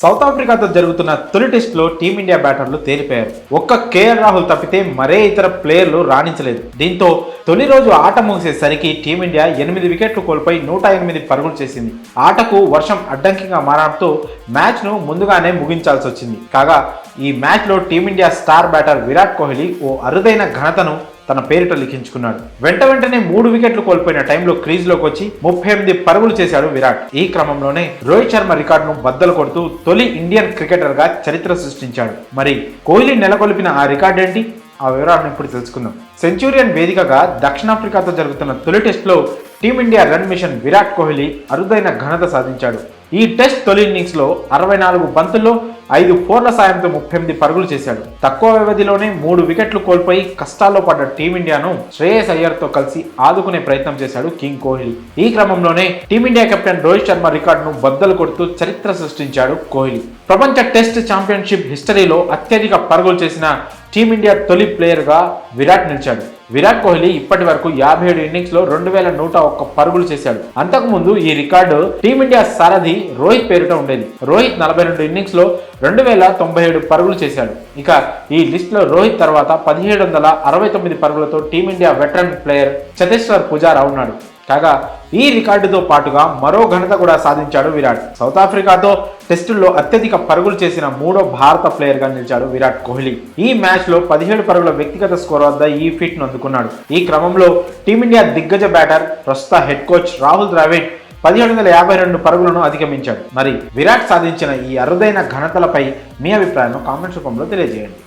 South ఆఫ్రికాతో జరుగుతున్న తొలి టెస్టులో టీమిండియా బ్యాటర్లు తేలిపోయారు. ఒక్క కేఎల్ రాహుల్ తప్పితే మరే ఇతర ప్లేయర్లు రాణించలేదు. దీంతో తొలి రోజు ఆట ముగిసేసరికి టీమిండియా 8 వికెట్లు కోల్పోయి 108 పరుగులు చేసింది. ఆటకు వర్షం అడ్డంకిగా మారడంతో మ్యాచ్ను ముందుగానే ముగించాల్సి వచ్చింది. కాగా ఈ మ్యాచ్లో Team India star batter Virat Kohli ఓ అరుదైన ఘనతను తన పేరిట లిఖించుకున్నాడు. వెంటనే 3 వికెట్లు కోల్పోయిన టైంలో క్రీజ్లోకి వచ్చి 38 పరుగులు చేశాడు విరాట్. ఈ క్రమంలోనే రోహిత్ శర్మ రికార్డును బద్దలు కొడుతూ తొలి ఇండియన్ క్రికెటర్గా చరిత్ర సృష్టించాడు. మరి కోహ్లీ నెలకొల్పిన ఆ రికార్డు ఏంటి? ఆ వివరాలను ఇప్పుడు తెలుసుకుందాం. సెంచురియన్ వేదికగా దక్షిణాఫ్రికాతో జరుగుతున్న తొలి టెస్టులో team India run machine Virat Kohli అరుదైన ఘనత సాధించాడు. ఈ టెస్ట్ తొలి ఇన్నింగ్స్లో 64 బంతుల్లో 5 ఫోర్ల సాయంతో 38 పరుగులు చేశాడు. తక్కువ వ్యవధిలోనే 3 వికెట్లు కోల్పోయి కష్టాల్లో పడ్డ టీమిండియాను శ్రేయస్ అయ్యర్తో కలిసి ఆదుకునే ప్రయత్నం చేశాడు కింగ్ కోహ్లీ. ఈ క్రమంలోనే టీమిండియా కెప్టెన్ రోహిత్ శర్మ రికార్డును బద్దలు కొడుతూ చరిత్ర సృష్టించాడు కోహ్లీ. ప్రపంచ టెస్ట్ ఛాంపియన్షిప్ హిస్టరీలో అత్యధిక పరుగులు చేసిన టీమిండియా తొలి ప్లేయర్గా విరాట్ నిలిచాడు. విరాట్ కోహ్లీ ఇప్పటి వరకు 57 ఇన్నింగ్స్లో 2101 పరుగులు చేశాడు. అంతకుముందు ఈ రికార్డు టీమిండియా సారథి రోహిత్ పేరిట ఉండేది. రోహిత్ 42 ఇన్నింగ్స్లో 2097 పరుగులు చేశాడు. ఇక ఈ లిస్టులో రోహిత్ తర్వాత 1769 పరుగులతో Team India veteran player Cheteshwar Pujara ఉన్నాడు. కాగా ఈ రికార్డుతో పాటుగా మరో ఘనత కూడా సాధించాడు విరాట్. సౌత్ ఆఫ్రికాతో టెస్టుల్లో అత్యధిక పరుగులు చేసిన 3వ భారత ప్లేయర్గా నిలిచాడు విరాట్ కోహ్లీ. ఈ మ్యాచ్లో 17 పరుగుల వ్యక్తిగత స్కోర్ వద్ద ఈ ఫీట్ను అందుకున్నాడు. ఈ క్రమంలో టీమిండియా దిగ్గజ బ్యాటర్ ప్రస్తుత హెడ్ కోచ్ రాహుల్ ద్రావిడ్ 1752 పరుగులను అధిగమించాడు. మరి విరాట్ సాధించిన ఈ అరుదైన ఘనతలపై మీ అభిప్రాయాలను కామెంట్స్ రూపంలో తెలియజేయండి.